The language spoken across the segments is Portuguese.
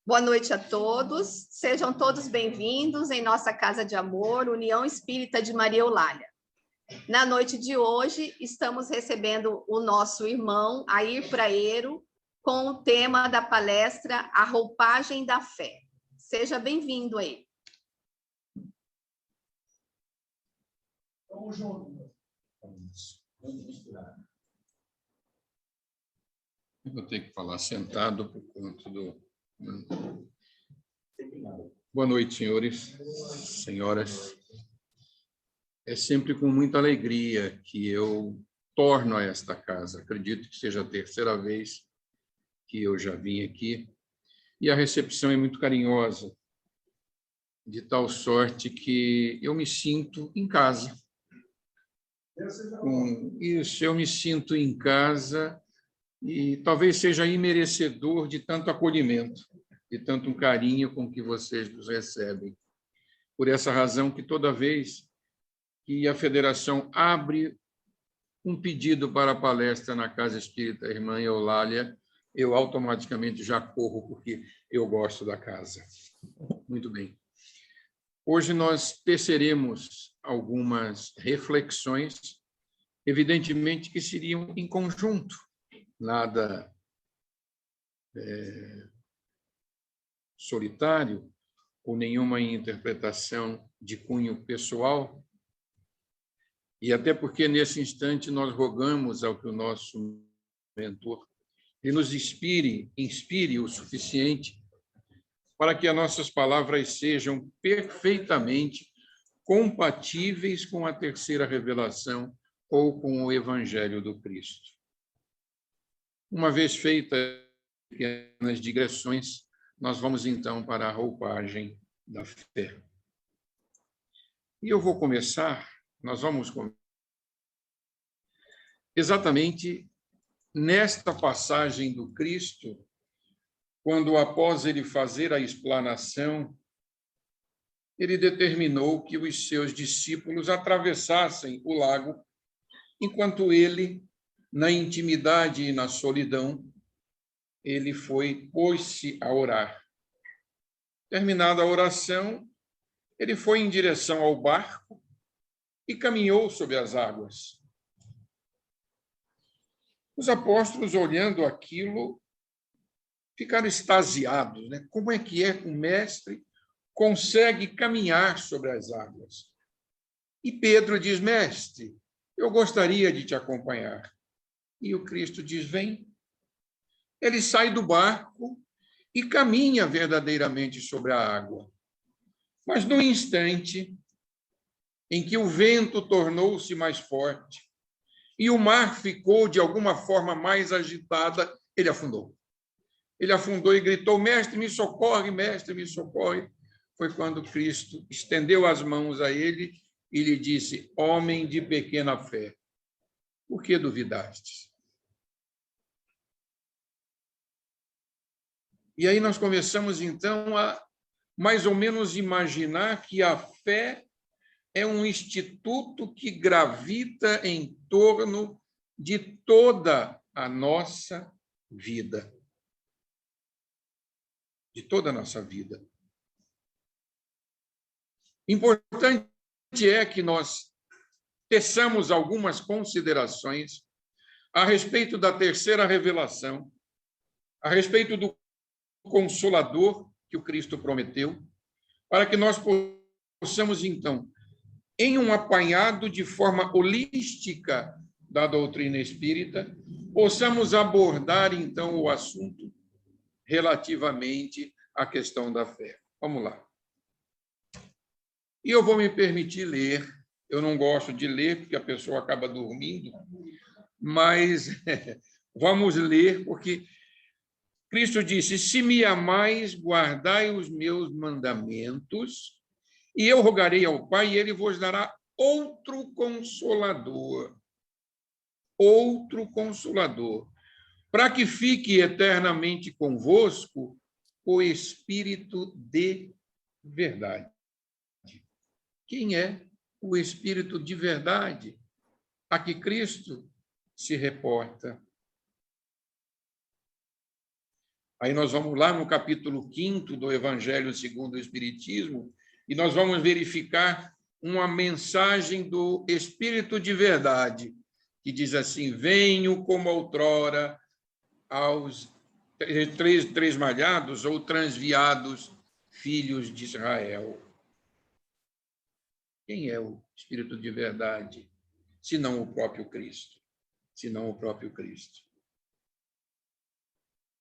Boa noite a todos, sejam todos bem-vindos em nossa Casa de Amor, União Espírita de Maria Eulália. Na noite de hoje, estamos recebendo o nosso irmão Air Praeiro com o tema da palestra A Roupagem da Fé. Seja bem-vindo aí. Vamos juntos. Vamos misturar. Eu vou ter que falar sentado por conta do... Boa noite, senhores, senhoras. É sempre com muita alegria que eu torno a esta casa. Acredito que seja a terceira vez que eu já vim aqui. E a recepção é muito carinhosa, de tal sorte que eu me sinto em casa. Com isso, eu me sinto em casa e talvez seja imerecedor de tanto acolhimento, de tanto um carinho com que vocês nos recebem. Por essa razão que toda vez que a Federação abre um pedido para a palestra na Casa Espírita Irmã Eulália, eu automaticamente já corro, porque eu gosto da casa. Muito bem. Hoje nós teceremos algumas reflexões, evidentemente que seriam em conjunto, nada solitário ou nenhuma interpretação de cunho pessoal. E até porque, nesse instante, nós rogamos ao que o nosso mentor ele nos inspire o suficiente para que as nossas palavras sejam perfeitamente compatíveis com a terceira revelação ou com o Evangelho do Cristo. Uma vez feitas pequenas digressões, nós vamos, então, para a roupagem da fé. E eu vou começar, nós vamos começar exatamente nesta passagem do Cristo, quando, após ele fazer a explanação, ele determinou que os seus discípulos atravessassem o lago, enquanto ele, na intimidade e na solidão, ele pôs-se a orar. Terminada a oração, ele foi em direção ao barco e caminhou sobre as águas. Os apóstolos, olhando aquilo, ficaram extasiados, né? Como é que o mestre consegue caminhar sobre as águas? E Pedro diz: mestre, eu gostaria de te acompanhar. E o Cristo diz: vem. Ele sai do barco e caminha verdadeiramente sobre a água. Mas no instante em que o vento tornou-se mais forte e o mar ficou de alguma forma mais agitada, ele afundou. Ele afundou e gritou: mestre, me socorre, mestre, me socorre. Foi quando Cristo estendeu as mãos a ele e lhe disse: homem de pequena fé, por que duvidastes? E aí nós começamos, então, a mais ou menos imaginar que a fé é um instituto que gravita em torno de toda a nossa vida. De toda a nossa vida. Importante é que nós teçamos algumas considerações a respeito da terceira revelação, a respeito do Consolador que o Cristo prometeu, para que nós possamos, então, em um apanhado de forma holística da doutrina espírita, possamos abordar, então, o assunto relativamente à questão da fé. Vamos lá. E eu vou me permitir ler. Eu não gosto de ler, porque a pessoa acaba dormindo, mas vamos ler, porque Cristo disse: se me amais, guardai os meus mandamentos, e eu rogarei ao Pai, e ele vos dará outro Consolador, para que fique eternamente convosco o Espírito de verdade. Quem é o Espírito de verdade a que Cristo se reporta? Aí nós vamos lá no capítulo 5º do Evangelho segundo o Espiritismo e nós vamos verificar uma mensagem do Espírito de verdade, que diz assim: venho como outrora aos três malhados ou transviados filhos de Israel. Quem é o Espírito de verdade, senão o próprio Cristo? Senão o próprio Cristo.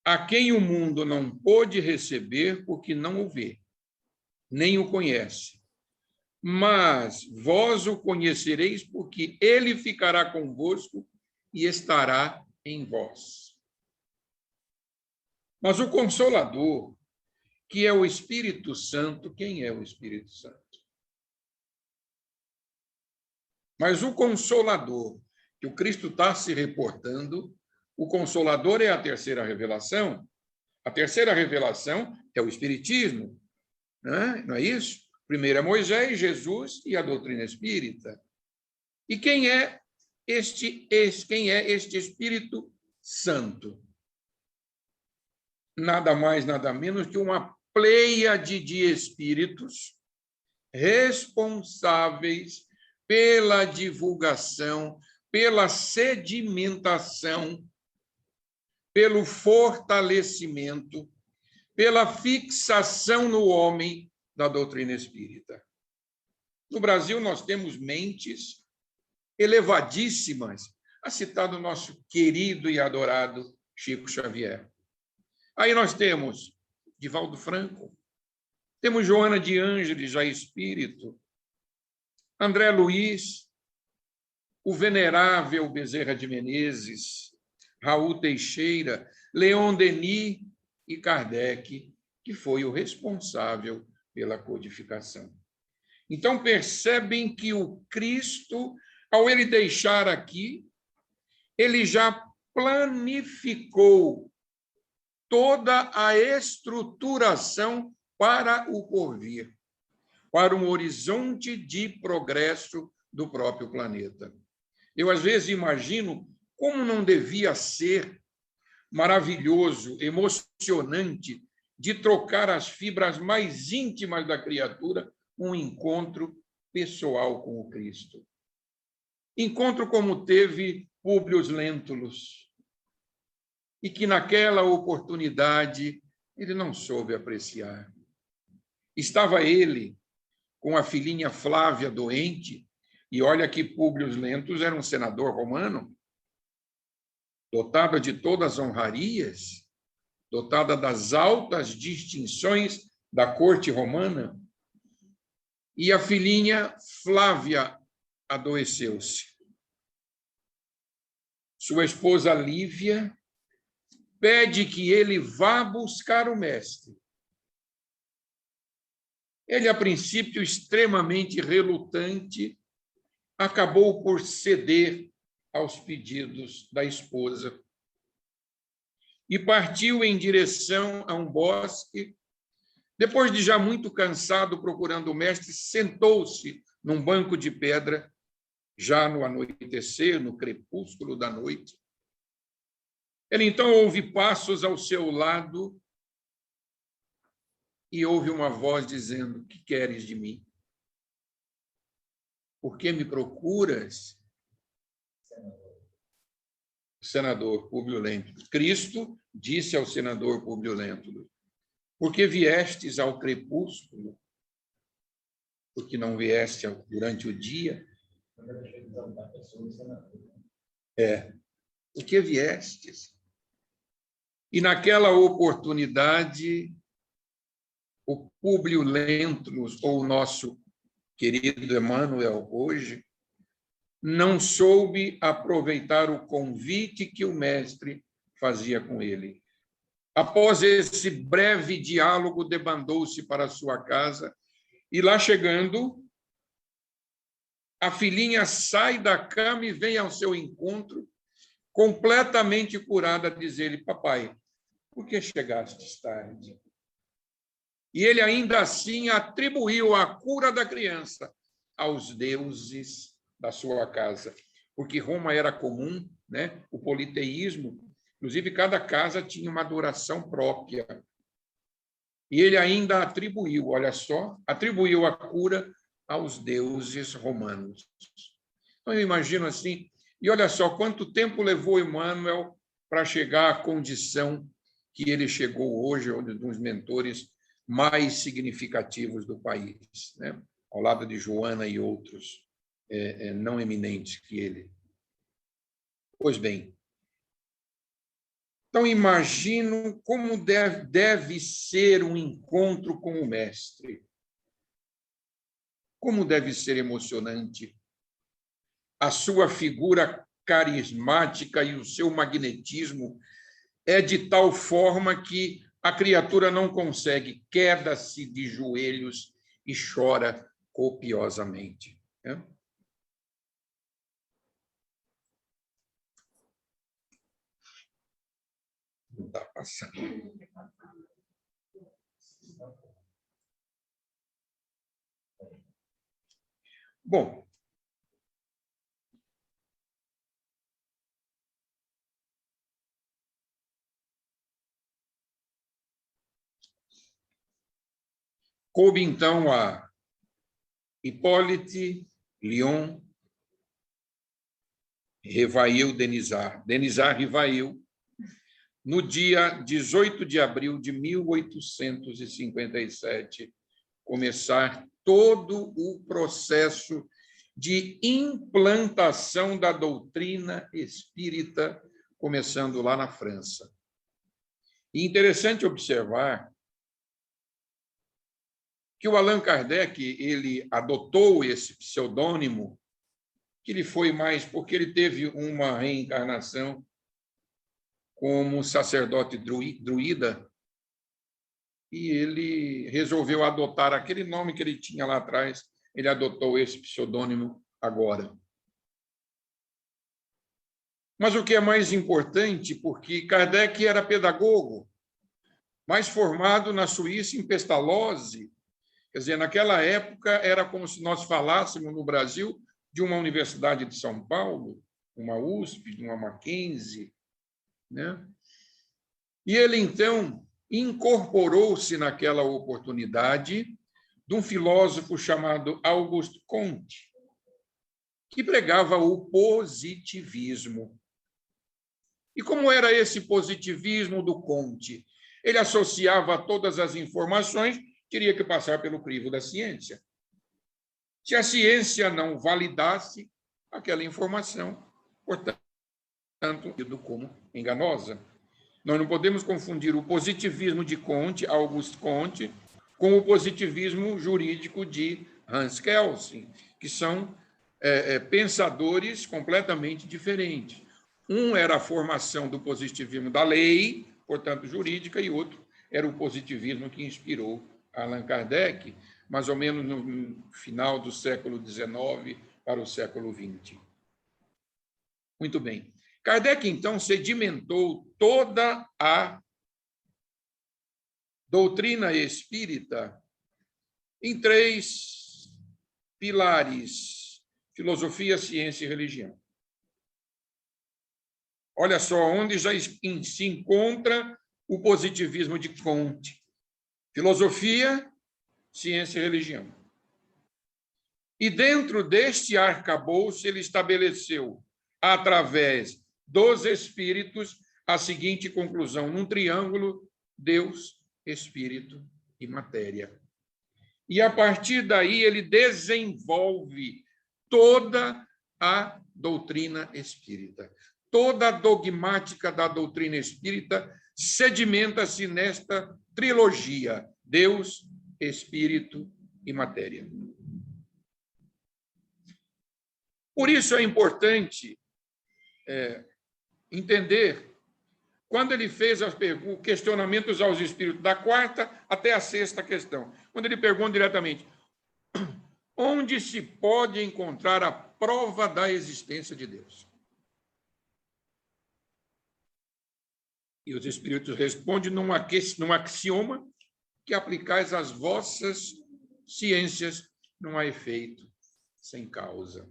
A quem o mundo não pôde receber porque não o vê, nem o conhece. Mas vós o conhecereis porque ele ficará convosco e estará em vós. Mas o Consolador, que é o Espírito Santo, quem é o Espírito Santo? Mas o Consolador, que o Cristo está se reportando, o Consolador é a terceira revelação. A terceira revelação é o Espiritismo, não é isso? Primeiro é Moisés, Jesus e a doutrina espírita. E quem é este Espírito Santo? Nada mais, nada menos que uma pleiade de espíritos responsáveis pela divulgação, pela sedimentação, pelo fortalecimento, pela fixação no homem da doutrina espírita. No Brasil, nós temos mentes elevadíssimas, a citar do nosso querido e adorado Chico Xavier. Aí nós temos Divaldo Franco, temos Joana de Ângeles, já espírito, André Luiz, o venerável Bezerra de Menezes, Raul Teixeira, Leon Denis e Kardec, que foi o responsável pela codificação. Então, percebem que o Cristo, ao ele deixar aqui, ele já planificou toda a estruturação para o porvir, para um horizonte de progresso do próprio planeta. Eu, às vezes, imagino como não devia ser maravilhoso, emocionante, de trocar as fibras mais íntimas da criatura, um encontro pessoal com o Cristo. Encontro como teve Públio Lentulus, e que naquela oportunidade ele não soube apreciar. Estava ele com a filhinha Flávia doente, e olha que Públio Lentulus era um senador romano, dotada de todas as honrarias, dotada das altas distinções da corte romana, e a filhinha Flávia adoeceu-se. Sua esposa Lívia pede que ele vá buscar o mestre. Ele, a princípio, extremamente relutante, acabou por ceder aos pedidos da esposa e partiu em direção a um bosque. Depois de já muito cansado procurando o mestre, sentou-se num banco de pedra, já no anoitecer, no crepúsculo da noite. Ele então ouve passos ao seu lado e ouve uma voz dizendo: "Que queres de mim? Por que me procuras?" O senador Públio Lentulus. Cristo disse ao senador Públio Lentulus: "Por que viestes ao crepúsculo? Porque não vieste durante o dia?" Por que viestes? E naquela oportunidade, o Públio Lentulus, ou o nosso querido Emmanuel hoje, não soube aproveitar o convite que o mestre fazia com ele. Após esse breve diálogo, debandou-se para sua casa e, lá chegando, a filhinha sai da cama e vem ao seu encontro, completamente curada, a dizer-lhe: "Papai, por que chegastes tarde?" E ele ainda assim atribuiu a cura da criança aos deuses da sua casa, porque Roma era comum, né, o politeísmo, Inclusive, cada casa tinha uma adoração própria. E ele ainda atribuiu, olha só, atribuiu a cura aos deuses romanos. Então, eu imagino assim, e olha só quanto tempo levou Emmanuel para chegar à condição que ele chegou hoje, um dos mentores mais significativos do país, né? Ao lado de Joana e outros não eminentes que ele. Pois bem, então imagino como deve ser um encontro com o mestre. Como deve ser emocionante a sua figura carismática e o seu magnetismo é de tal forma que a criatura não consegue, queda-se de joelhos e chora copiosamente. Né? Não está passando. Bom, coube então a Hippolyte, Lyon, Rivail, Denisard Rivail, no dia 18 de abril de 1857, começar todo o processo de implantação da doutrina espírita, começando lá na França. E interessante observar que o Allan Kardec ele adotou esse pseudônimo, que ele foi mais porque ele teve uma reencarnação como sacerdote druida, e ele resolveu adotar aquele nome que ele tinha lá atrás, ele adotou esse pseudônimo agora. Mas o que é mais importante, porque Kardec era pedagogo, mas formado na Suíça, em Pestalozzi. Quer dizer, naquela época era como se nós falássemos no Brasil de uma Universidade de São Paulo, uma USP, de uma Mackenzie, né? E ele, então, incorporou-se naquela oportunidade de um filósofo chamado Auguste Comte, que pregava o positivismo. E como era esse positivismo do Comte? Ele associava todas as informações, teria que passar pelo crivo da ciência. Se a ciência não validasse aquela informação, portanto, como enganosa. Nós não podemos confundir o positivismo de Comte, Auguste Comte, com o positivismo jurídico de Hans Kelsen, que são pensadores completamente diferentes. Um era a formação do positivismo da lei, portanto, jurídica, e outro era o positivismo que inspirou Allan Kardec, mais ou menos no final do século XIX para o século XX. Muito bem. Kardec, então, sedimentou toda a doutrina espírita em 3 pilares: filosofia, ciência e religião. Olha só onde já se encontra o positivismo de Comte: filosofia, ciência e religião. E dentro deste arcabouço ele estabeleceu, através dos espíritos, a seguinte conclusão, num triângulo: Deus, Espírito e matéria. E, a partir daí, ele desenvolve toda a doutrina espírita. Toda a dogmática da doutrina espírita sedimenta-se nesta trilogia: Deus, Espírito e matéria. Por isso é importante entender, quando ele fez os questionamentos aos espíritos, da 4ª até a 6ª questão, quando ele pergunta diretamente: onde se pode encontrar a prova da existência de Deus? E os espíritos respondem num axioma que aplicais às vossas ciências, não há efeito sem causa.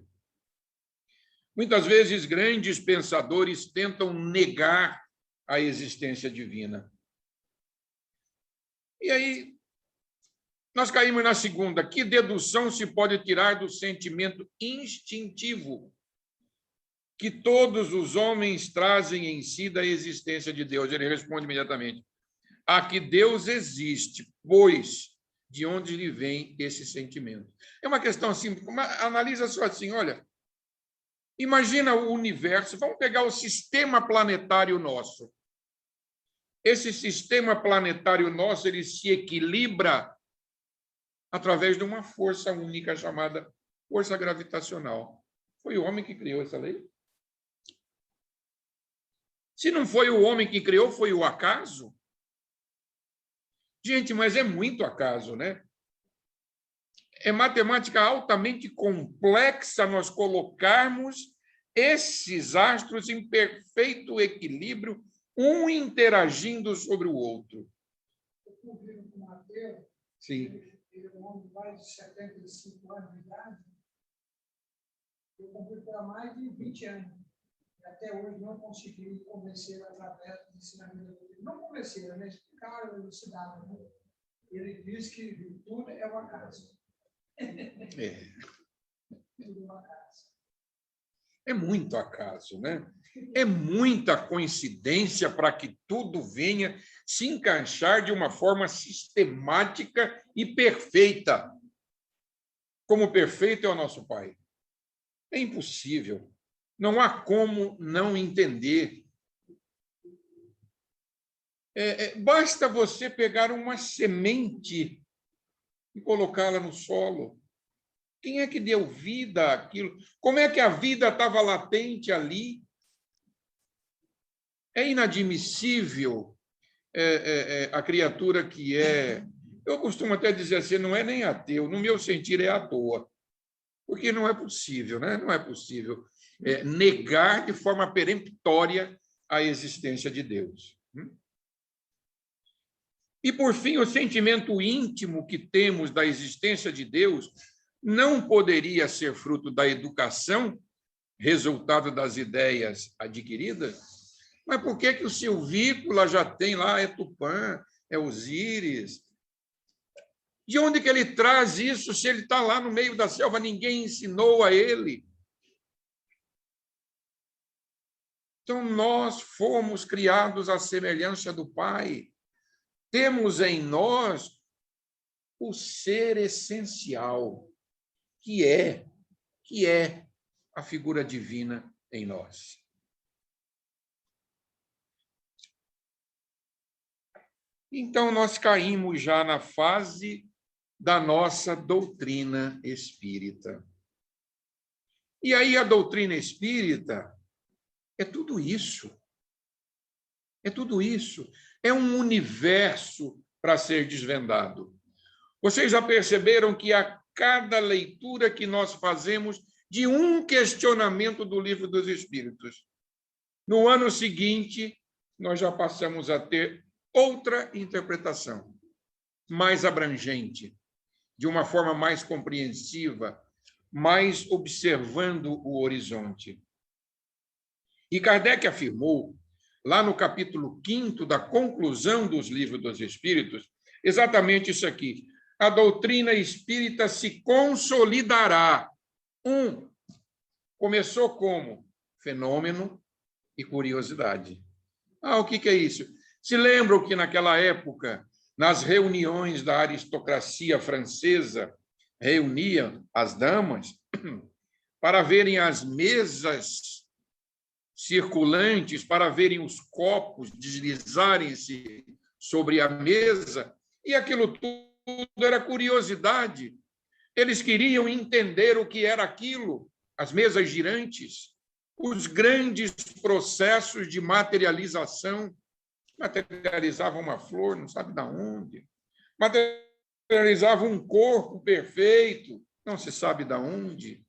Muitas vezes, grandes pensadores tentam negar a existência divina. E aí, nós caímos na segunda. Que dedução se pode tirar do sentimento instintivo que todos os homens trazem em si da existência de Deus? Ele responde imediatamente: a que Deus existe, pois de onde lhe vem esse sentimento? É uma questão assim, analisa só assim, olha, imagina o universo, vamos pegar o sistema planetário nosso. Esse sistema planetário nosso, ele se equilibra através de uma força única chamada força gravitacional. Foi o homem que criou essa lei? Se não foi o homem que criou, foi o acaso? Gente, mas é muito acaso, né? É matemática altamente complexa nós colocarmos esses astros em perfeito equilíbrio, um interagindo sobre o outro. Eu convivo com o Mateus. Sim. Ele é um homem de mais de 75 anos de idade. Eu convivo há mais de 20 anos. E até hoje não consegui convencer através do ensinamento dele. Não convencer, né? Explicar, elucidar. Né? Ele diz que tudo é uma casa. Tudo é uma casa. É muito acaso, né? É muita coincidência para que tudo venha se encaixar de uma forma sistemática e perfeita. Como perfeito é o nosso Pai. É impossível. Não há como não entender. Basta você pegar uma semente e colocá-la no solo. Quem é que deu vida àquilo? Como é que a vida estava latente ali? É inadmissível a criatura que é... Eu costumo até dizer assim, não é nem ateu, no meu sentir é à toa. Porque não é possível, né? Não é possível negar de forma peremptória a existência de Deus. E, por fim, o sentimento íntimo que temos da existência de Deus não poderia ser fruto da educação, resultado das ideias adquiridas? Mas por que o Silvícola já tem lá, é Tupã, é Osíris? De onde que ele traz isso se ele está lá no meio da selva, ninguém ensinou a ele? Então, nós fomos criados à semelhança do Pai. Temos em nós o ser essencial, que é a figura divina em nós. Então, nós caímos já na fase da nossa doutrina espírita. E aí, a doutrina espírita é tudo isso. É tudo isso. É um universo para ser desvendado. Vocês já perceberam que a cada leitura que nós fazemos de um questionamento do Livro dos Espíritos, no ano seguinte, nós já passamos a ter outra interpretação, mais abrangente, de uma forma mais compreensiva, mais observando o horizonte. E Kardec afirmou, lá no capítulo 5º da conclusão dos Livros dos Espíritos, exatamente isso aqui. A doutrina espírita se consolidará. Começou como? Fenômeno e curiosidade. O que é isso? Se lembram que, naquela época, nas reuniões da aristocracia francesa, reuniam as damas para verem as mesas circulantes, para verem os copos deslizarem-se sobre a mesa, e aquilo tudo era curiosidade. Eles queriam entender o que era aquilo, as mesas girantes, os grandes processos de materialização. Materializava uma flor, não sabe de onde. Materializava um corpo perfeito, não se sabe de onde.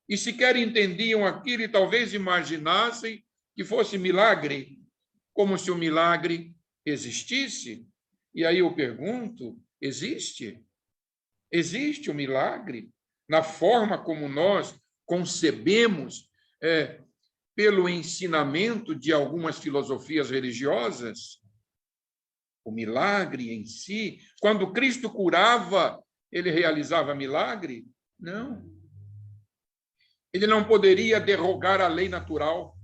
E sequer entendiam aquilo e talvez imaginassem que fosse milagre, como se o milagre existisse. E aí eu pergunto, existe? Existe o milagre na forma como nós concebemos pelo ensinamento de algumas filosofias religiosas, o milagre em si. Quando Cristo curava, ele realizava milagre? Não. Ele não poderia derrogar a lei natural.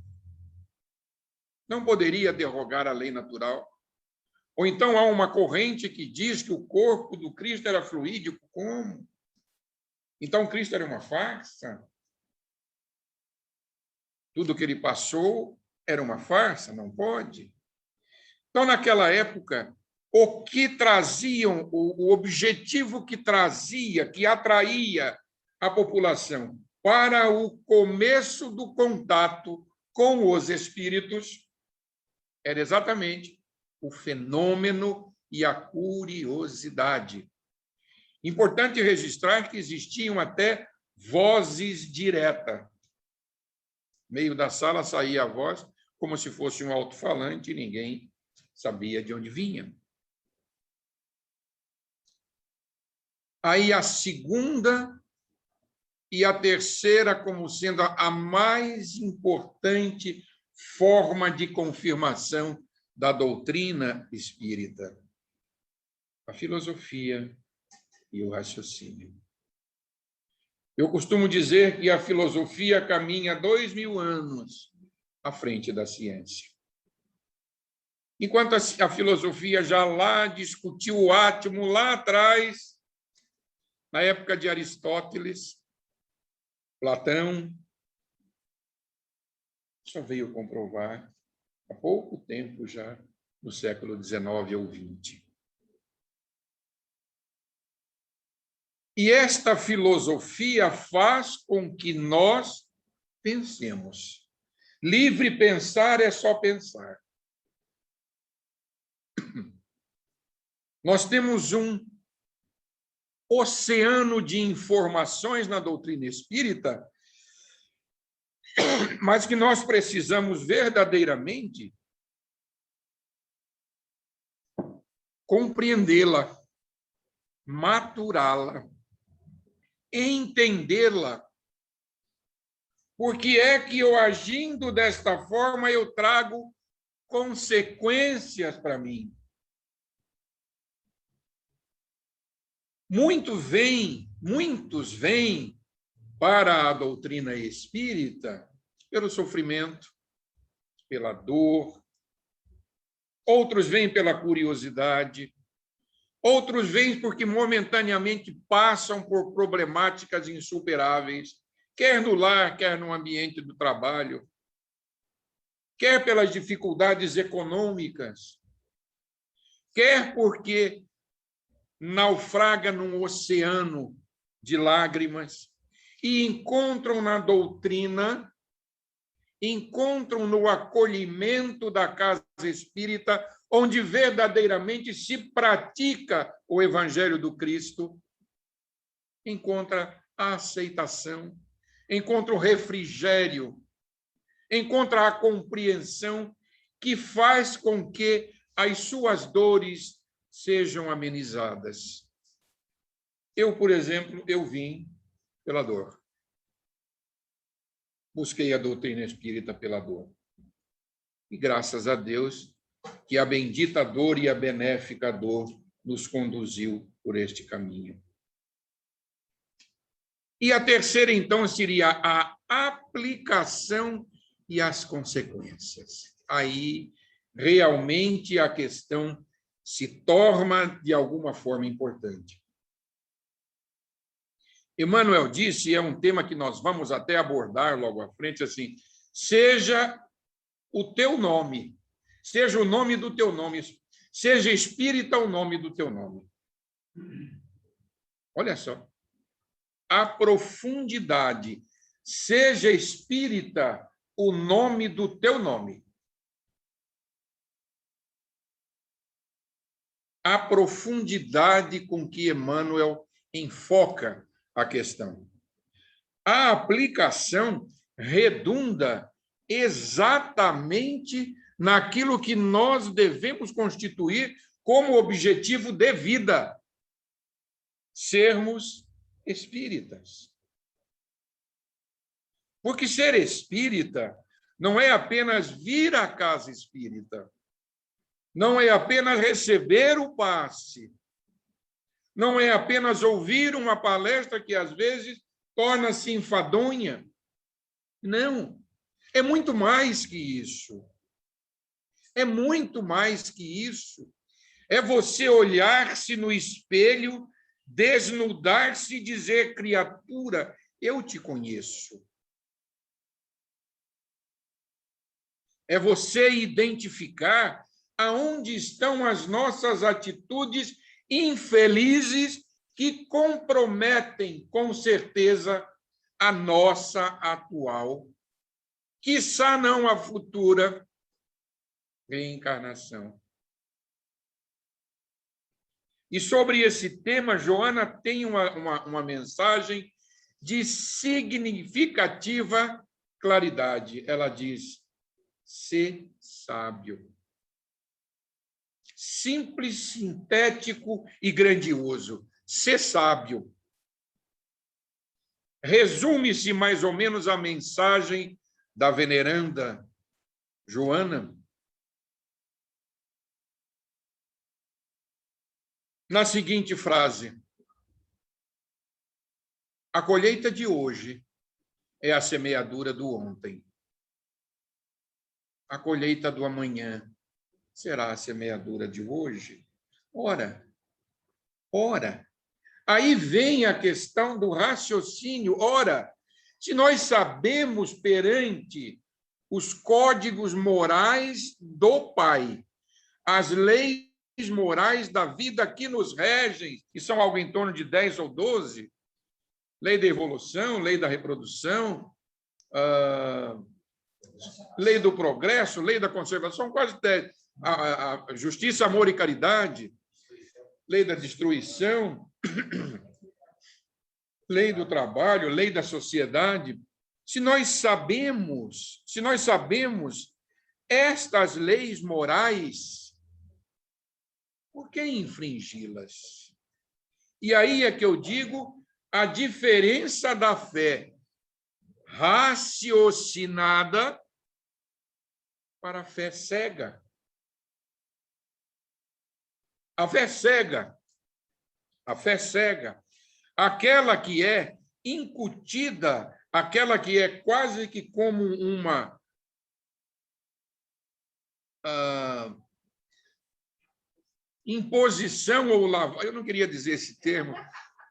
Não poderia derrogar a lei natural. Ou então há uma corrente que diz que o corpo do Cristo era fluídico. Como? Então Cristo era uma farsa? Tudo que ele passou era uma farsa? Não pode. Então, naquela época, o que traziam, o objetivo que trazia, que atraía a população para o começo do contato com os espíritos era exatamente o fenômeno e a curiosidade. Importante registrar que existiam até vozes diretas. No meio da sala saía a voz como se fosse um alto-falante e ninguém sabia de onde vinha. Aí a segunda e a terceira como sendo a mais importante forma de confirmação da doutrina espírita: a filosofia e o raciocínio. Eu costumo dizer que a filosofia caminha 2000 anos à frente da ciência. Enquanto a filosofia já lá discutiu o átomo, lá atrás, na época de Aristóteles, Platão, só veio comprovar há pouco tempo já, no século XIX ou XX. E esta filosofia faz com que nós pensemos. Livre pensar é só pensar. Nós temos um oceano de informações na doutrina espírita, mas que nós precisamos verdadeiramente compreendê-la, maturá-la, entendê-la. Porque é que eu, agindo desta forma, eu trago consequências para mim. Muitos vêm para a doutrina espírita pelo sofrimento, pela dor. Outros vêm pela curiosidade. Outros vêm porque momentaneamente passam por problemáticas insuperáveis, quer no lar, quer no ambiente do trabalho, quer pelas dificuldades econômicas, quer porque naufraga num oceano de lágrimas e encontram na doutrina, encontram no acolhimento da casa espírita, onde verdadeiramente se pratica o Evangelho do Cristo, encontra a aceitação, encontra o refrigério, encontra a compreensão que faz com que as suas dores sejam amenizadas. Eu, por exemplo, eu vim pela dor. Busquei a doutrina espírita pela dor. E graças a Deus que a bendita dor e a benéfica dor nos conduziu por este caminho. E a terceira, então, seria a aplicação e as consequências. Aí, realmente, a questão se torna, de alguma forma, importante. Emmanuel disse, e é um tema que nós vamos até abordar logo à frente, assim, seja o teu nome, seja o nome do teu nome, seja espírita o nome do teu nome. Olha só. A profundidade, seja espírita o nome do teu nome. A profundidade com que Emmanuel enfoca a questão. A aplicação redunda exatamente naquilo que nós devemos constituir como objetivo de vida: sermos espíritas. Porque ser espírita não é apenas vir à casa espírita, não é apenas receber o passe, não é apenas ouvir uma palestra que, às vezes, torna-se enfadonha. Não, é muito mais que isso. É muito mais que isso. É você olhar-se no espelho, desnudar-se e dizer, criatura, eu te conheço. É você identificar aonde estão as nossas atitudes infelizes que comprometem, com certeza, a nossa atual, quiçá não a futura reencarnação. E sobre esse tema, Joana tem uma mensagem de significativa claridade. Ela diz, ser sábio. Simples, sintético e grandioso. Ser sábio. Resume-se mais ou menos a mensagem da veneranda Joana na seguinte frase: a colheita de hoje é a semeadura do ontem. A colheita do amanhã será a semeadura de hoje. Ora, aí vem a questão do raciocínio. Ora, se nós sabemos perante os códigos morais do Pai, as leis morais da vida que nos regem, que são algo em torno de 10 ou 12, lei da evolução, lei da reprodução, lei do progresso, lei da conservação, quase 10. A justiça, amor e caridade, lei da destruição, lei do trabalho, lei da sociedade. Se nós sabemos estas leis morais, por que infringi-las? E aí é que eu digo a diferença da fé raciocinada para a fé cega. A fé cega, aquela que é incutida, aquela que é quase que como uma imposição ou lavagem, eu não queria dizer esse termo,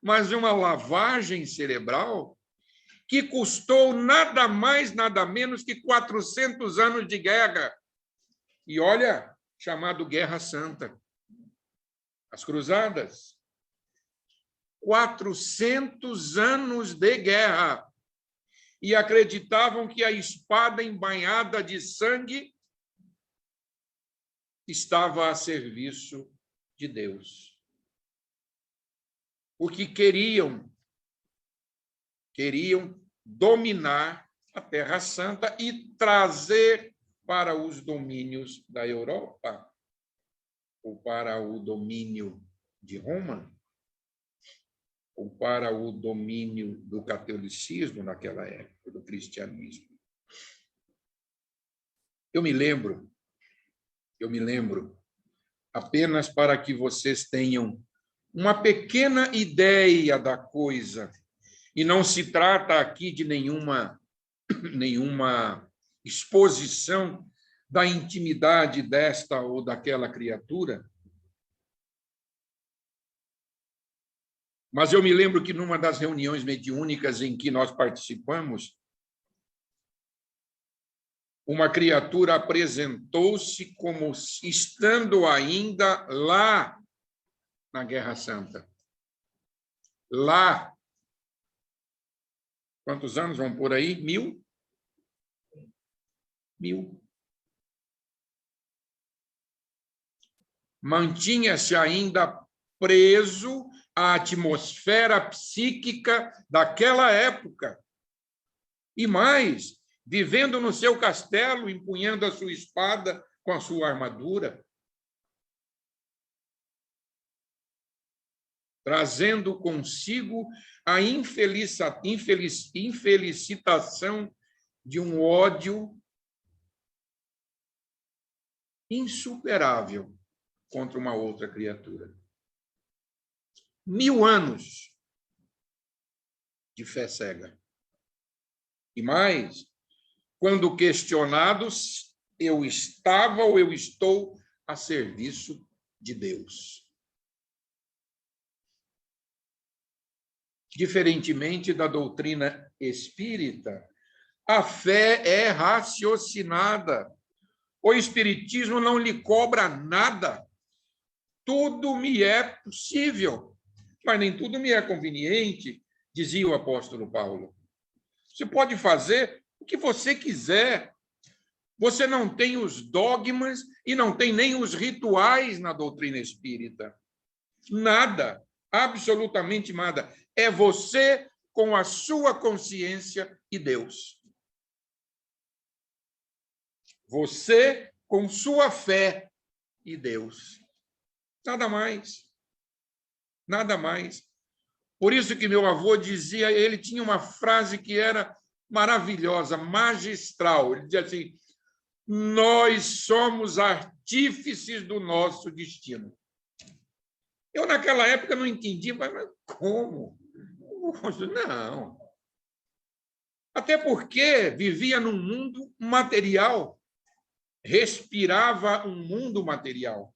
mas uma lavagem cerebral que custou nada mais, nada menos que 400 anos de guerra. E olha, chamado Guerra Santa. As Cruzadas. 400 anos de guerra. E acreditavam que a espada embainhada de sangue estava a serviço de Deus. Porque queriam dominar a Terra Santa e trazer para os domínios da Europa, ou para o domínio de Roma, ou para o domínio do catolicismo naquela época, do cristianismo. Eu me lembro, apenas para que vocês tenham uma pequena ideia da coisa, e não se trata aqui de nenhuma exposição da intimidade desta ou daquela criatura. Mas eu me lembro que numa das reuniões mediúnicas em que nós participamos, uma criatura apresentou-se como estando ainda lá na Guerra Santa. Lá. Quantos anos vão por aí? 1000? 1000. Mantinha-se ainda preso à atmosfera psíquica daquela época. E mais, vivendo no seu castelo, empunhando a sua espada com a sua armadura, trazendo consigo a infelicitação de um ódio insuperável contra uma outra criatura. 1000 anos de fé cega. E mais, quando questionados, eu estava ou eu estou a serviço de Deus. Diferentemente da doutrina espírita, a fé é raciocinada. O espiritismo não lhe cobra nada. Tudo me é possível, mas nem tudo me é conveniente, dizia o apóstolo Paulo. Você pode fazer o que você quiser. Você não tem os dogmas e não tem nem os rituais na doutrina espírita. Nada, absolutamente nada. É você com a sua consciência e Deus. Você com sua fé e Deus. Nada mais. Nada mais. Por isso que meu avô dizia, ele tinha uma frase que era maravilhosa, magistral. Ele dizia assim: nós somos artífices do nosso destino. Eu, naquela época, não entendia, mas como? Não. Até porque vivia num mundo material, respirava um mundo material.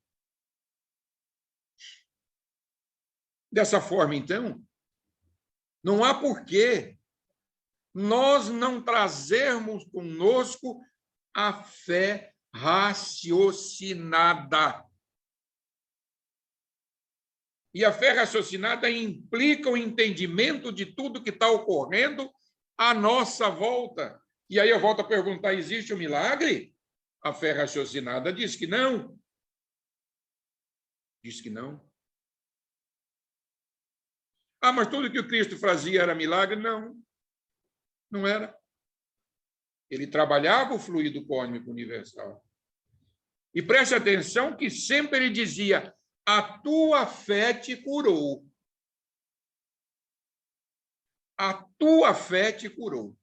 Dessa forma, então, não há porquê nós não trazermos conosco a fé raciocinada. E a fé raciocinada implica o entendimento de tudo que está ocorrendo à nossa volta. E aí eu volto a perguntar: existe um milagre? A fé raciocinada diz que não. Diz que não. Ah, mas tudo que o Cristo fazia era milagre? Não, não era. Ele trabalhava o fluido cósmico universal. E preste atenção que sempre ele dizia: a tua fé te curou. A tua fé te curou.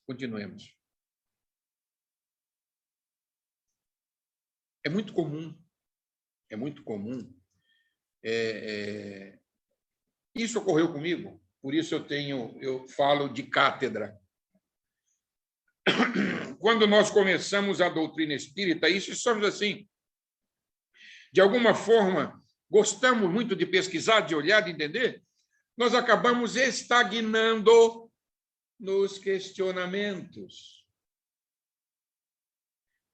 Continuemos. É muito comum. Isso ocorreu comigo, por isso eu falo de cátedra. Quando nós começamos a doutrina espírita, isso somos assim, de alguma forma, gostamos muito de pesquisar, de olhar, de entender, nós acabamos estagnando nos questionamentos.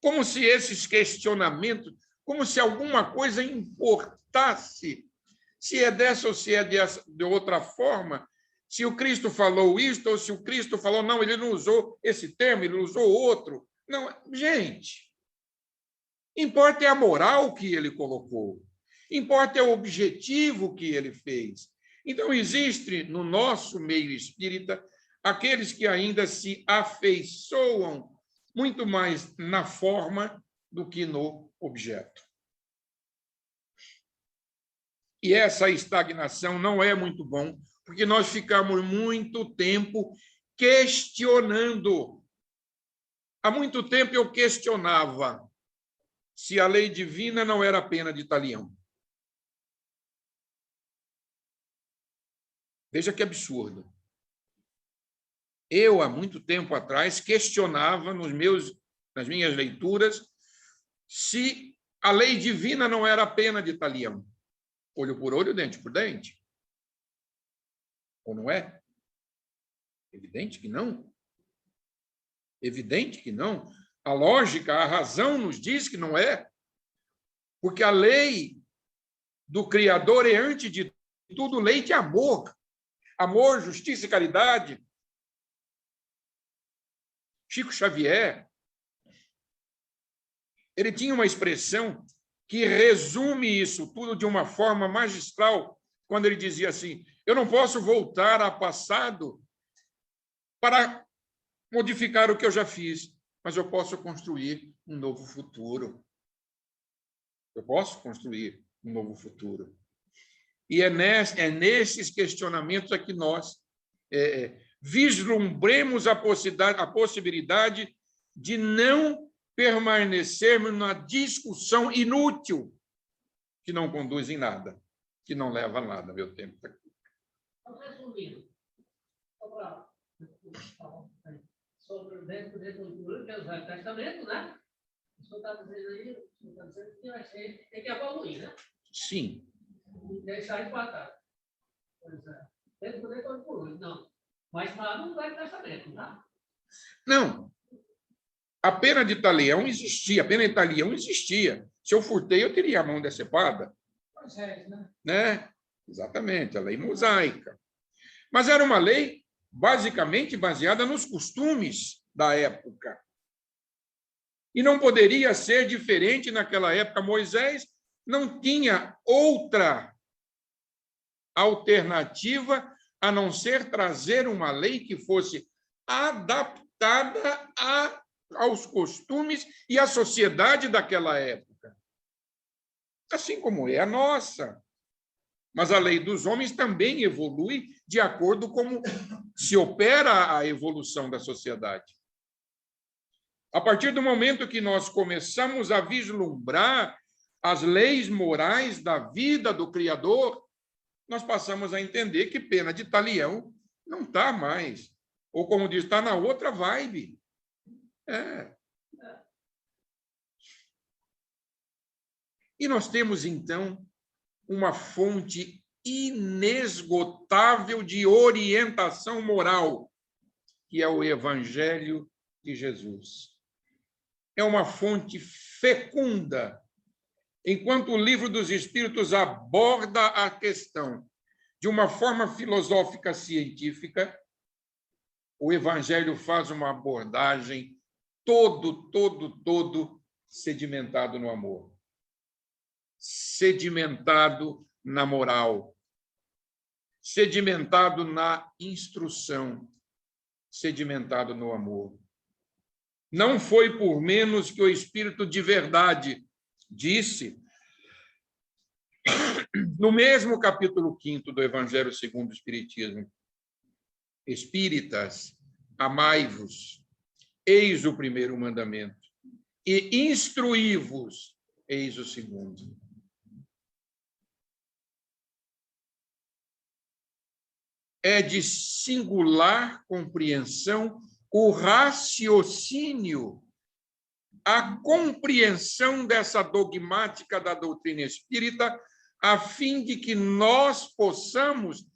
Como se esses questionamentos, como se alguma coisa importasse, se é dessa ou se é de outra forma, se o Cristo falou isto ou se o Cristo falou, não, ele não usou esse termo, ele usou outro. Não, gente, importa é a moral que ele colocou, importa é o objetivo que ele fez. Então, existe no nosso meio espírita aqueles que ainda se afeiçoam muito mais na forma do que no objeto. E essa estagnação não é muito bom, porque nós ficamos muito tempo questionando. Há muito tempo eu questionava se a lei divina não era pena de talião. Veja que absurdo. Eu, há muito tempo atrás, questionava nas minhas leituras se a lei divina não era pena de talião. Olho por olho, dente por dente. Ou não é? Evidente que não. Evidente que não. A lógica, a razão nos diz que não é. Porque a lei do Criador é, antes de tudo, lei de amor. Amor, justiça e caridade. Chico Xavier, ele tinha uma expressão que resume isso tudo de uma forma magistral, quando ele dizia assim: eu não posso voltar ao passado para modificar o que eu já fiz, mas eu posso construir um novo futuro. Eu posso construir um novo futuro. E é nesses questionamentos que nós vislumbremos a possibilidade de não permanecermos na discussão inútil, que não conduz em nada, que não leva a nada. Meu tempo está aqui. Resumindo, sobre dentro da cultura, que é o Velho Testamento, né? O senhor está dizendo aí, que vai ser, tem que evoluir, né? Sim. E deixar empatado. Pois é. Dentro da cultura, não. Mas lá no Velho Testamento, tá? Não. A pena de talião existia, a pena de talião existia. Se eu furtei, eu teria a mão decepada. Pois é, né? Né? Exatamente, a lei mosaica. Mas era uma lei basicamente baseada nos costumes da época. E não poderia ser diferente naquela época. Moisés não tinha outra alternativa a não ser trazer uma lei que fosse adaptada aos costumes e à sociedade daquela época. Assim como é a nossa. Mas a lei dos homens também evolui de acordo com como se opera a evolução da sociedade. A partir do momento que nós começamos a vislumbrar as leis morais da vida do Criador, nós passamos a entender que pena de talião não está mais. Ou, como diz, está na outra vibe. E nós temos, então, uma fonte inesgotável de orientação moral, que é o Evangelho de Jesus. É uma fonte fecunda. Enquanto o Livro dos Espíritos aborda a questão de uma forma filosófica científica, o Evangelho faz uma abordagem todo sedimentado no amor, sedimentado na moral, sedimentado na instrução, sedimentado no amor. Não foi por menos que o Espírito de verdade disse, no mesmo capítulo 5º do Evangelho segundo o Espiritismo: Espíritas, amai-vos, eis o primeiro mandamento, e instruí-vos, eis o segundo. É de singular compreensão o raciocínio, a compreensão dessa dogmática da doutrina espírita, a fim de que nós possamos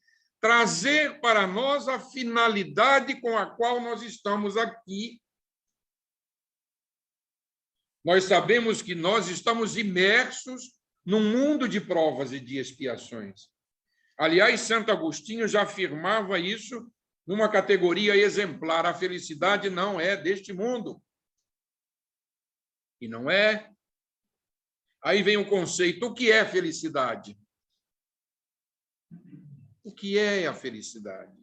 trazer para nós a finalidade com a qual nós estamos aqui. Nós sabemos que nós estamos imersos num mundo de provas e de expiações. Aliás, Santo Agostinho já afirmava isso numa categoria exemplar: a felicidade não é deste mundo. E não é. Aí vem o conceito: o que é felicidade? O que é a felicidade?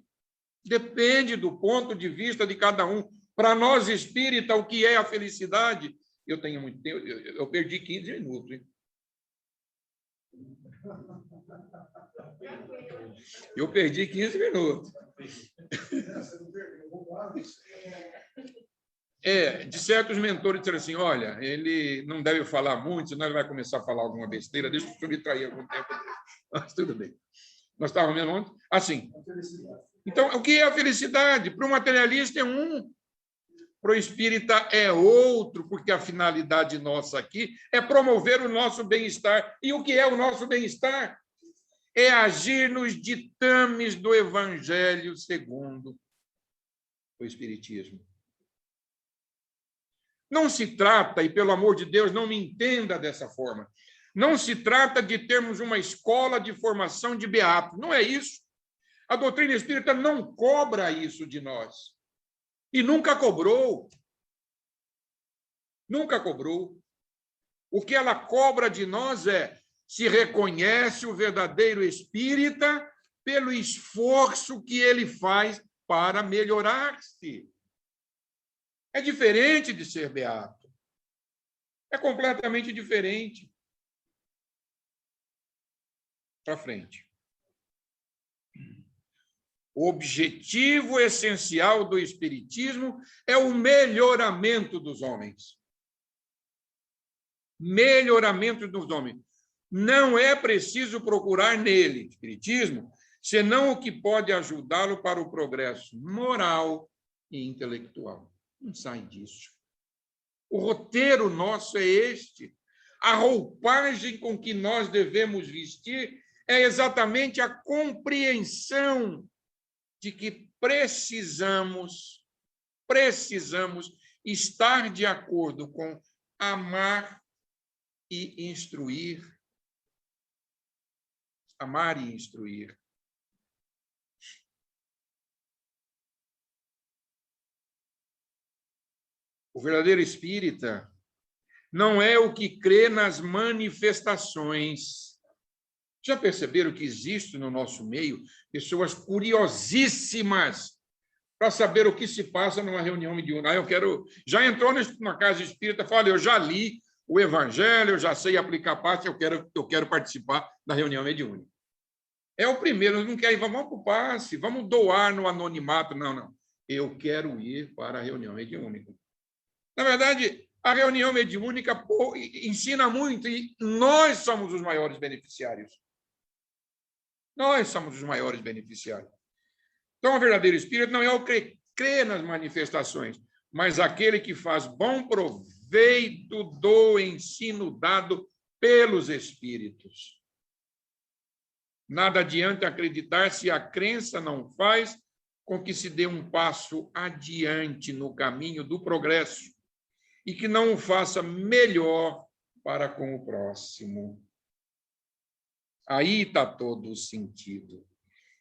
Depende do ponto de vista de cada um. Para nós espírita, o que é a felicidade? Eu tenho muito tempo, eu perdi 15 minutos. Hein? Eu perdi 15 minutos. De certos mentores disseram assim: olha, ele não deve falar muito, senão ele vai começar a falar alguma besteira, deixa eu subtrair algum tempo. Mas tudo bem. Nós estávamos vendo ontem. Assim. Então, o que é a felicidade? Para o materialista é um, para o espírita é outro, porque a finalidade nossa aqui é promover o nosso bem-estar. E o que é o nosso bem-estar? É agir nos ditames do Evangelho segundo o Espiritismo. Não se trata, e pelo amor de Deus, não me entenda dessa forma, não se trata de termos uma escola de formação de beatos. Não é isso. A doutrina espírita não cobra isso de nós. E nunca cobrou. Nunca cobrou. O que ela cobra de nós é: se reconhece o verdadeiro espírita pelo esforço que ele faz para melhorar-se. É diferente de ser beato. É completamente diferente. Para frente. O objetivo essencial do espiritismo é o melhoramento dos homens. melhoramento dos homens. Não é preciso procurar nele, espiritismo, senão o que pode ajudá-lo para o progresso moral e intelectual. Não sai disso. O roteiro nosso é este. A roupagem com que nós devemos vestir é exatamente a compreensão de que precisamos estar de acordo com amar e instruir. Amar e instruir. O verdadeiro espírita não é o que crê nas manifestações. Já perceberam que existe no nosso meio pessoas curiosíssimas para saber o que se passa numa reunião mediúnica? Já entrou na casa espírita, fala, eu já li o evangelho, eu já sei aplicar passe, eu quero participar da reunião mediúnica. É o primeiro, não quer ir, vamos para o passe, vamos doar no anonimato. Não. Eu quero ir para a reunião mediúnica. Na verdade, a reunião mediúnica ensina muito e nós somos os maiores beneficiários. Nós somos os maiores beneficiários. Então, o verdadeiro espírito não é o que crê nas manifestações, mas aquele que faz bom proveito do ensino dado pelos espíritos. Nada adianta acreditar se a crença não faz com que se dê um passo adiante no caminho do progresso e que não o faça melhor para com o próximo. Aí está todo o sentido.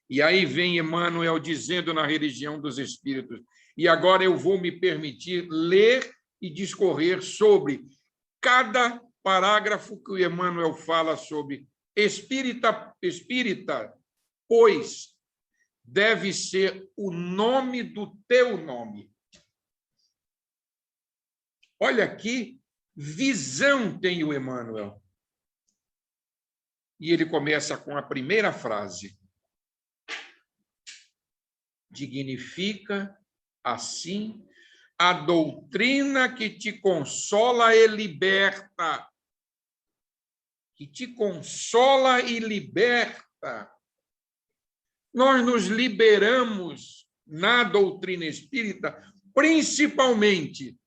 E aí vem Emmanuel dizendo na Religião dos Espíritos, e agora eu vou me permitir ler e discorrer sobre cada parágrafo que o Emmanuel fala sobre espírita, pois deve ser o nome do teu nome. Olha que visão tem o Emmanuel. E ele começa com a primeira frase. Dignifica, assim, a doutrina que te consola e liberta. Que te consola e liberta. Nós nos liberamos na doutrina espírita, principalmente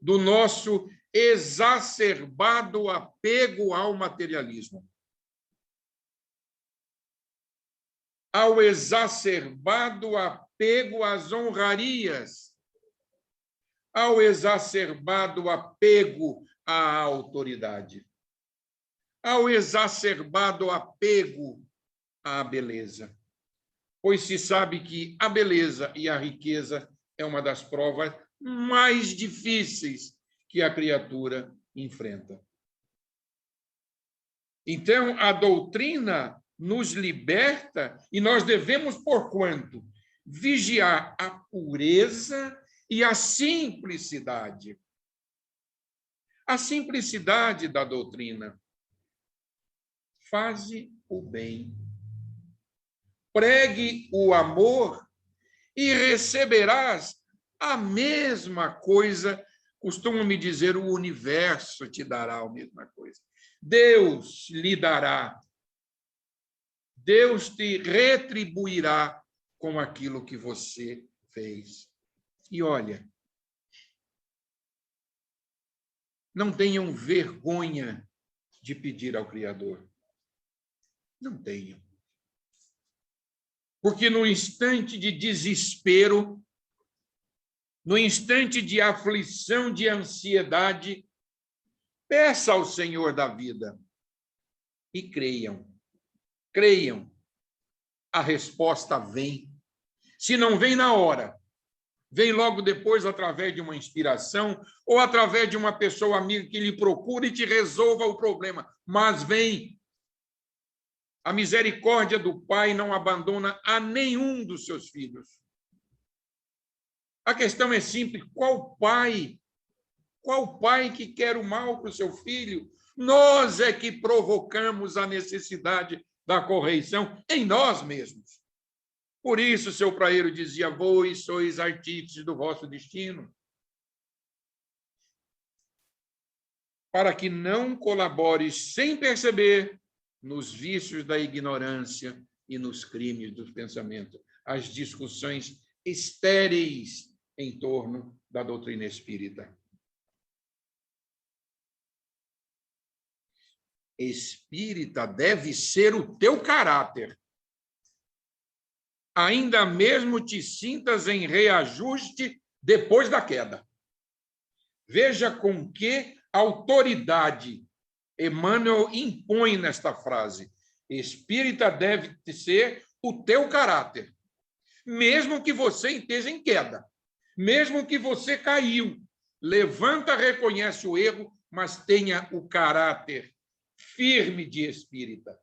do nosso exacerbado apego ao materialismo. Ao exacerbado apego às honrarias, ao exacerbado apego à autoridade, ao exacerbado apego à beleza. Pois se sabe que a beleza e a riqueza é uma das provas mais difíceis que a criatura enfrenta. Então, a doutrina nos liberta e nós devemos, porquanto, vigiar a pureza e a simplicidade. A simplicidade da doutrina. Faze o bem. Pregue o amor e receberás a mesma coisa. Costumo me dizer, o universo te dará a mesma coisa. Deus lhe dará. Deus te retribuirá com aquilo que você fez. E olha, não tenham vergonha de pedir ao Criador. Não tenham. Porque no instante de desespero, no instante de aflição, de ansiedade, peça ao Senhor da vida e creiam. Creiam, a resposta vem. Se não vem na hora, vem logo depois através de uma inspiração ou através de uma pessoa amiga que lhe procura e te resolva o problema. Mas vem. A misericórdia do Pai não abandona a nenhum dos seus filhos. A questão é simples, qual pai que quer o mal para o seu filho? Nós é que provocamos a necessidade da correição em nós mesmos. Por isso, seu praeiro dizia, vós sois artífices do vosso destino. para que não colabores sem perceber nos vícios da ignorância e nos crimes do pensamento, as discussões estéreis em torno da doutrina espírita. Espírita deve ser o teu caráter. Ainda mesmo te sintas em reajuste depois da queda. Veja com que autoridade Emmanuel impõe nesta frase. Espírita deve ser o teu caráter. Mesmo que você esteja em queda, mesmo que você caiu, levanta, reconhece o erro, mas tenha o caráter firme de espírita.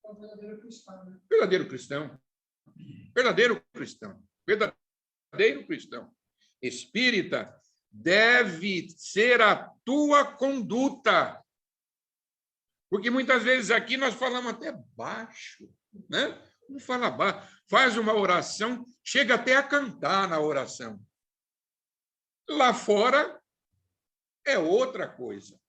É um verdadeiro cristão, né? Verdadeiro cristão. Verdadeiro cristão. Verdadeiro cristão. Espírita deve ser a tua conduta. Porque muitas vezes aqui nós falamos até baixo, né? Não fala baixo. Faz uma oração, chega até a cantar na oração. Lá fora é outra coisa.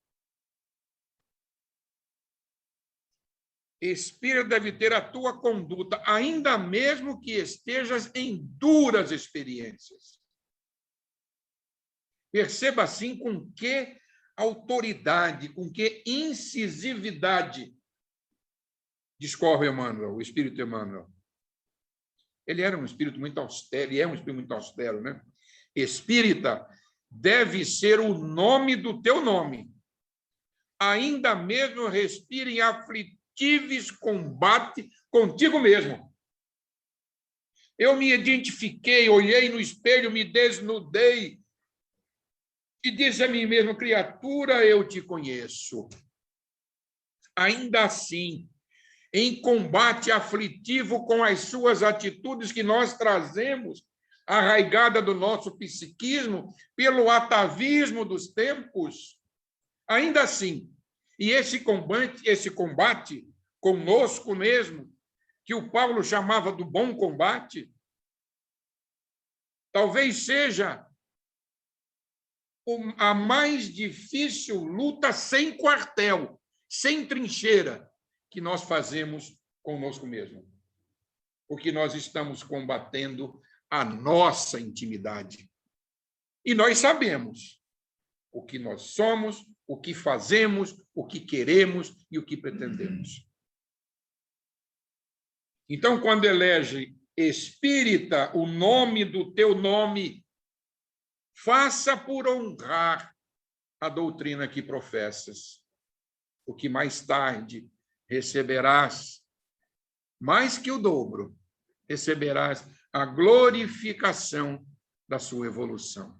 Espírito deve ter a tua conduta, ainda mesmo que estejas em duras experiências. Perceba, assim, com que autoridade, com que incisividade discorre Emmanuel, o Espírito Emmanuel. Ele era um espírito muito austero, e é um espírito muito austero, né? Espírita deve ser o nome do teu nome. Ainda mesmo respire em aflitíveis combate contigo mesmo. Eu me identifiquei, olhei no espelho, me desnudei e disse a mim mesmo, criatura, eu te conheço. Ainda assim, em combate aflitivo com as suas atitudes que nós trazemos, arraigada do nosso psiquismo, pelo atavismo dos tempos, ainda assim, e esse combate conosco mesmo, que o Paulo chamava do bom combate, talvez seja a mais difícil luta sem quartel, sem trincheira, que nós fazemos conosco mesmo. Porque nós estamos combatendo a nossa intimidade. E nós sabemos o que nós somos, o que fazemos, o que queremos e o que pretendemos. Então, quando elege espírita, o nome do teu nome, faça por honrar a doutrina que professas, o que mais tarde receberás, mais que o dobro, receberás a glorificação da sua evolução.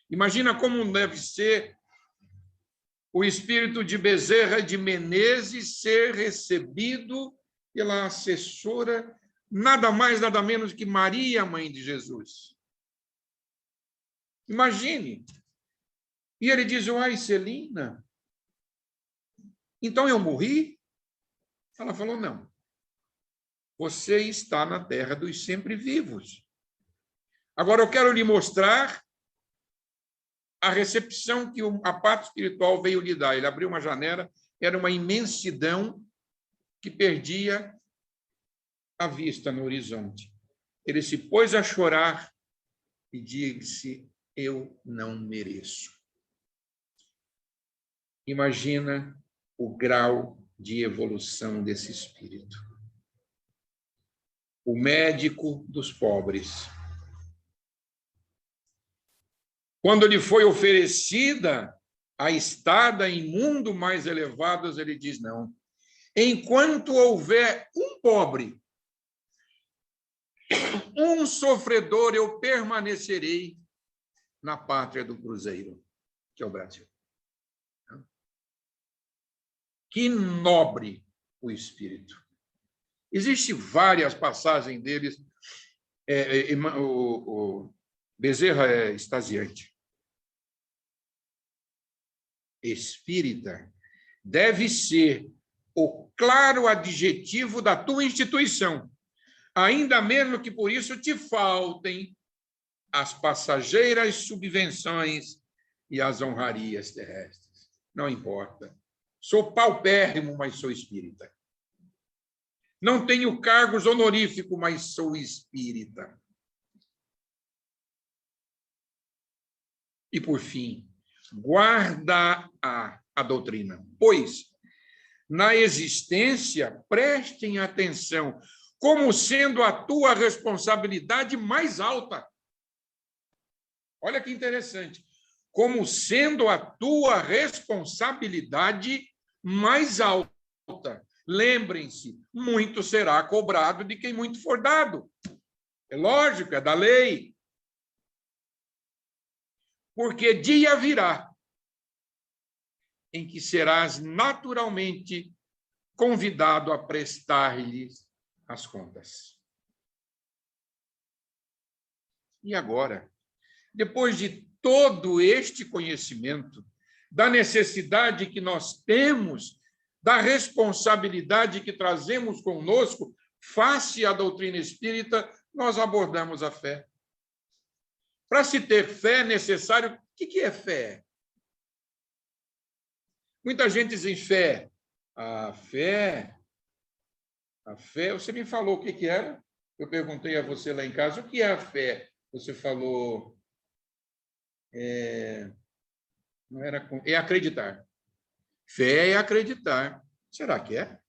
Imagina como deve ser o espírito de Bezerra de Menezes ser recebido pela assessora, nada mais, nada menos que Maria, mãe de Jesus. Imagine. E ele diz, uai, Celina, então eu morri? Ela falou, não. Você está na terra dos sempre vivos. Agora eu quero lhe mostrar a recepção que a parte espiritual veio lhe dar. Ele abriu uma janela, era uma imensidão que perdia a vista no horizonte. Ele se pôs a chorar e disse, eu não mereço. Imagina o grau de evolução desse espírito. O médico dos pobres. Quando lhe foi oferecida a estada em mundo mais elevados, ele diz, não. Enquanto houver um pobre, um sofredor, eu permanecerei na pátria do cruzeiro, que é o Brasil. Que nobre o espírito. Existem várias passagens deles. O Bezerra é extasiante. Espírita deve ser o claro adjetivo da tua instituição, ainda mesmo que por isso te faltem as passageiras subvenções e as honrarias terrestres. Não importa. Sou paupérrimo, mas sou espírita. Não tenho cargos honoríficos, mas sou espírita. E, por fim, guarda a doutrina. Pois, na existência, prestem atenção, como sendo a tua responsabilidade mais alta. Olha que interessante. Como sendo a tua responsabilidade mais alta. Lembrem-se, muito será cobrado de quem muito for dado. É lógico, é da lei. Porque dia virá em que serás naturalmente convidado a prestar-lhes as contas. E agora, depois de todo este conhecimento, da necessidade que nós temos, da responsabilidade que trazemos conosco, face à doutrina espírita, nós abordamos a fé. Para se ter fé é necessário... O que é fé? Muita gente diz em fé. A fé... Você me falou o que era? Eu perguntei a você lá em casa, o que é a fé? Você falou... não era... É acreditar. Fé é acreditar. Será que é?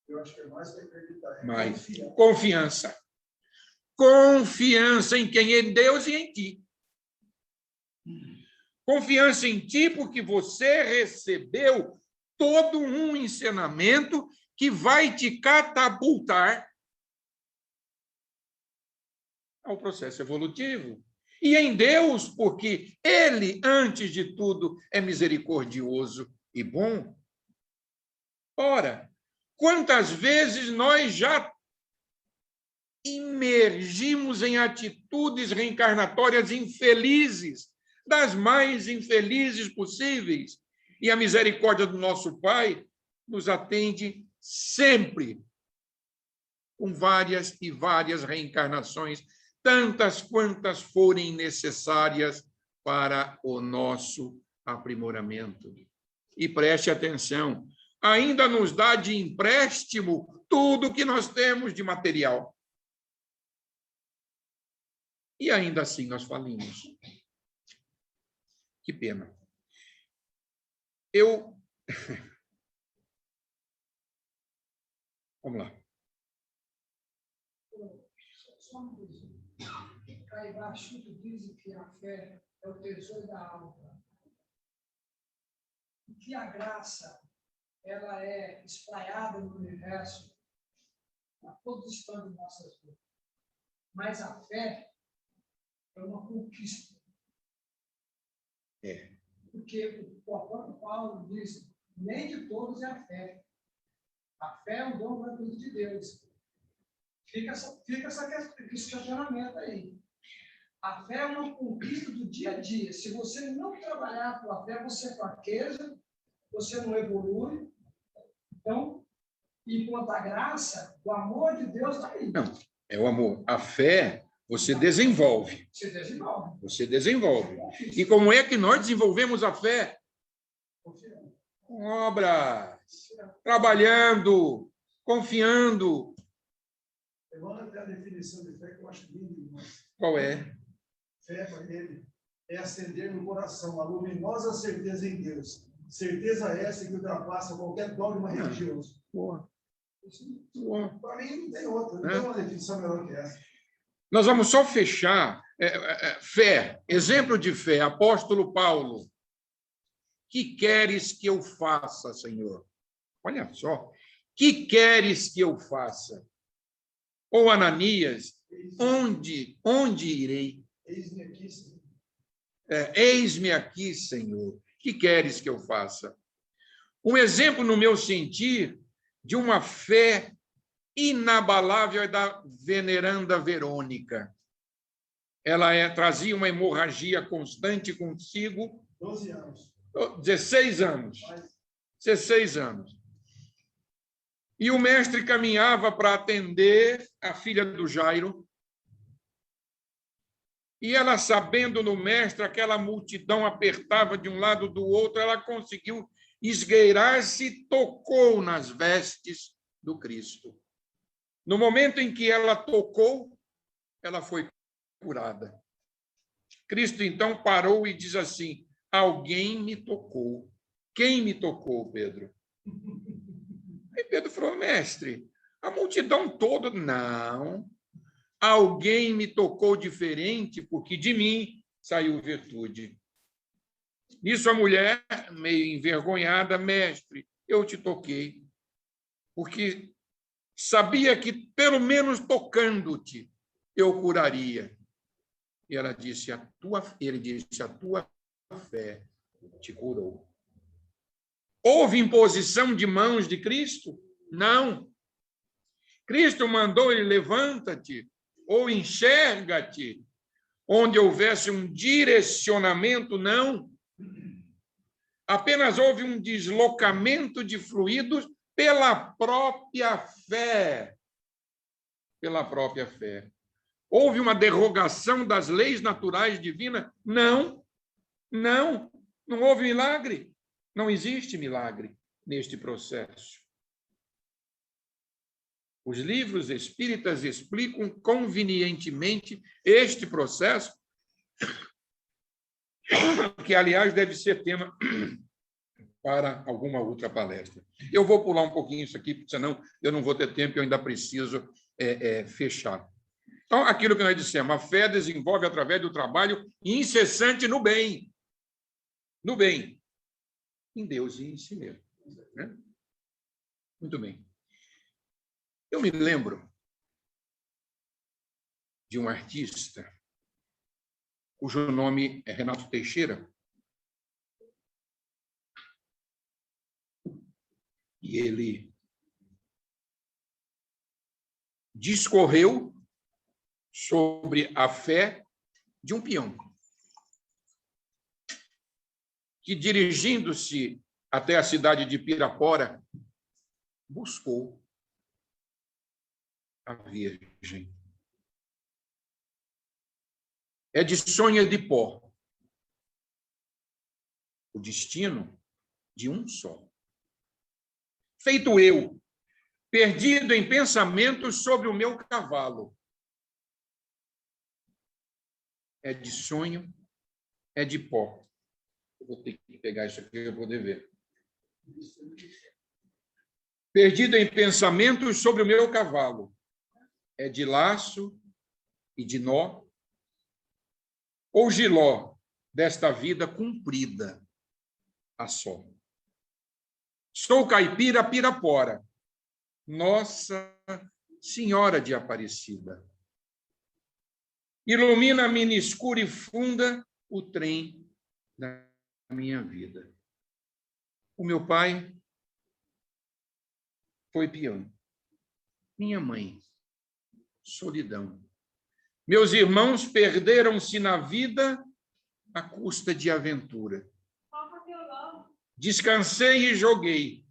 Eu acho que é mais que acreditar. Mais. Confiança. Confiança em quem? Em Deus e em ti. Confiança em ti porque você recebeu todo um ensinamento que vai te catapultar ao processo evolutivo. E em Deus, porque Ele, antes de tudo, é misericordioso e bom. Ora, quantas vezes nós já imergimos em atitudes reencarnatórias infelizes, das mais infelizes possíveis, e a misericórdia do nosso Pai nos atende sempre, com várias e várias reencarnações, tantas quantas forem necessárias para o nosso aprimoramento. E preste atenção, ainda nos dá de empréstimo tudo o que nós temos de material. E ainda assim nós falimos. Que pena. Vamos lá. Só uma coisa. Caibá Chuto diz que a fé é o tesouro da alma. E que a graça ela é espraiada no universo a todos os instantes de nossas vidas. Mas a fé é uma conquista. Porque o apóstolo Paulo diz, nem de todos é a fé. A fé é um dom gratuito de Deus. Fica esse questionamento aí. A fé é uma conquista do dia a dia. Se você não trabalhar a tua fé, você fraqueja, você não evolui. Então, enquanto a graça, o amor de Deus está aí. Não, é o amor. A fé... Você desenvolve. Você desenvolve. E como é que nós desenvolvemos a fé? Com obras, trabalhando, confiando. Eu vou até a definição de fé que eu acho linda. Qual é? Fé para ele é acender no coração a luminosa certeza em Deus. Certeza essa que ultrapassa qualquer dogma religioso. Boa. Para mim não tem outra. Não tem uma definição melhor que essa. Nós vamos só fechar. Fé, exemplo de fé, apóstolo Paulo. Que queres que eu faça, Senhor? Olha só. Que queres que eu faça? Ou Ananias, onde irei? Eis-me aqui, Senhor. Eis-me aqui, Senhor. Que queres que eu faça? Um exemplo, no meu sentir, de uma fé inabalável é da veneranda Verônica. Ela trazia uma hemorragia constante consigo. 12 anos. 16 anos. 16 anos. E o mestre caminhava para atender a filha do Jairo. E ela, sabendo no mestre, aquela multidão apertava de um lado do outro, ela conseguiu esgueirar-se e tocou nas vestes do Cristo. No momento em que ela tocou, ela foi curada. Cristo, então, parou e diz assim: alguém me tocou. Quem me tocou, Pedro? Aí Pedro falou: mestre, a multidão toda. Não. Alguém me tocou diferente, porque de mim saiu virtude. Nisso a mulher, meio envergonhada: mestre, eu te toquei, porque sabia que, pelo menos tocando-te, eu curaria. E ela disse: ele disse, a tua fé te curou. Houve imposição de mãos de Cristo? Não. Cristo mandou ele: levanta-te, ou enxerga-te. Onde houvesse um direcionamento, não. Apenas houve um deslocamento de fluidos pela própria fé. Pela própria fé. Houve uma derrogação das leis naturais divinas? Não. Não. Não houve milagre. Não existe milagre neste processo. Os livros espíritas explicam convenientemente este processo, que, aliás, deve ser tema para alguma outra palestra. Eu vou pular um pouquinho isso aqui, porque senão eu não vou ter tempo e eu ainda preciso fechar. Então, aquilo que nós dissemos, a fé desenvolve através do trabalho incessante no bem. No bem. Em Deus e em si mesmo. Né? Muito bem. Eu me lembro de um artista cujo nome é Renato Teixeira. E ele discorreu sobre a fé de um peão que, dirigindo-se até a cidade de Pirapora, buscou a Virgem. É de sonho de pó. O destino de um só. Feito eu, perdido em pensamentos sobre o meu cavalo. É de sonho, é de pó. Eu vou ter que pegar isso aqui para poder ver. Perdido em pensamentos sobre o meu cavalo. É de laço e de nó, ou giló desta vida cumprida a só. Sou caipira Pirapora, Nossa Senhora de Aparecida. Ilumina a mina escura e funda o trem da minha vida. O meu pai foi peão. Minha mãe, solidão. Meus irmãos perderam-se na vida à custa de aventura. Descansei e joguei.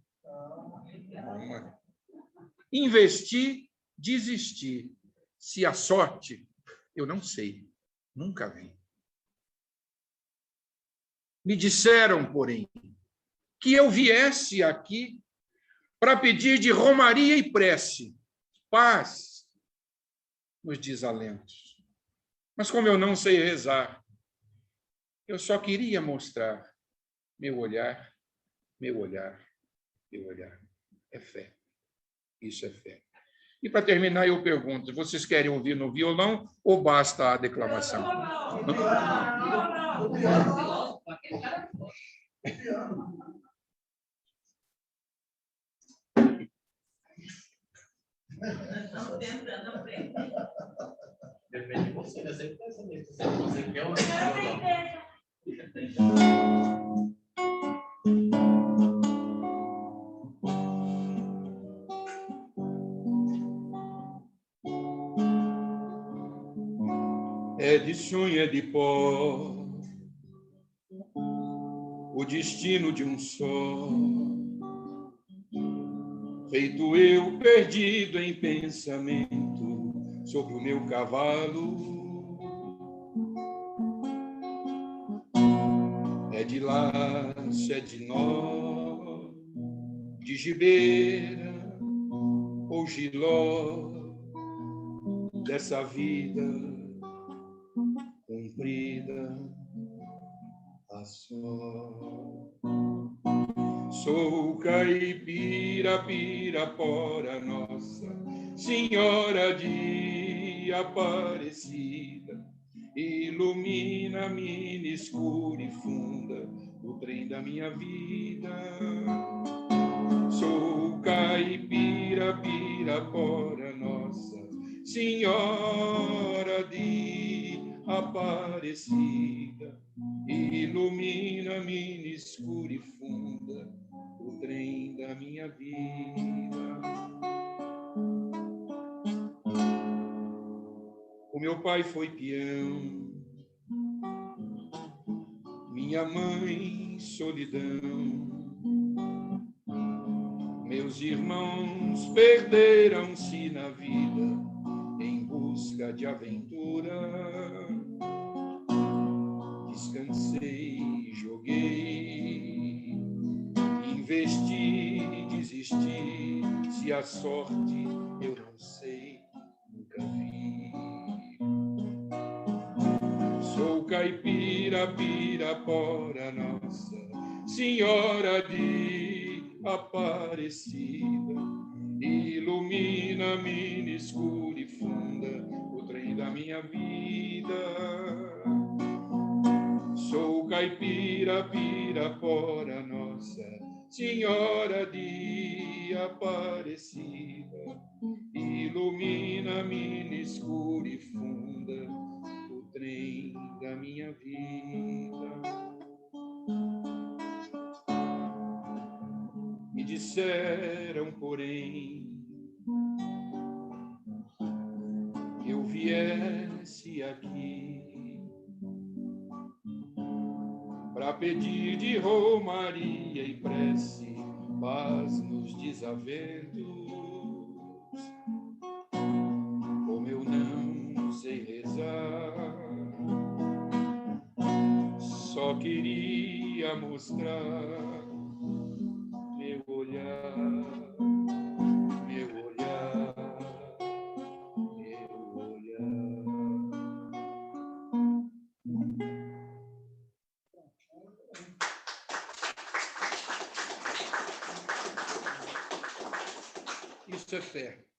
Investi, desisti. Se a sorte, eu não sei, nunca vi. Me disseram, porém, que eu viesse aqui para pedir de romaria e prece, paz nos desalentos. Mas como eu não sei rezar, eu só queria mostrar meu olhar, meu olhar, meu olhar. É fé. Isso é fé. E, para terminar, eu pergunto, vocês querem ouvir no violão ou basta a declamação? Depende de você, né? Sempre pensa nisso. Se você quer ou não. É de sonho, é de pó, o destino de um só. Feito eu, perdido em pensamento sobre o meu cavalo. é de laço, é de nó, de gibeira ou giló, dessa vida comprida a só. Sou caipira, Pirapora, Nossa Senhora de Aparecida, ilumina-me escura e funda o trem da minha vida. Sou caipira, Pirapora, Nossa Senhora de Aparecida, ilumina-me escura e funda o trem da minha vida. O meu pai foi peão, minha mãe solidão, meus irmãos perderam-se na vida em busca de aventura. Descansei, joguei, investi, desisti, se a sorte eu não sei, nunca vi. Sou caipira, Pirapora, Nossa Senhora de Aparecida, ilumina-me escura e funda o trem da minha vida. Sou caipira, Pirapora, Nossa Senhora de Aparecida, ilumina-me escura e funda o trem da minha vida. Me disseram, porém, que eu viesse aqui para pedir de romaria e prece paz nos desaventos. Como eu não sei rezar, só queria mostrar meu olhar, meu olhar, meu olhar. Isso é fé.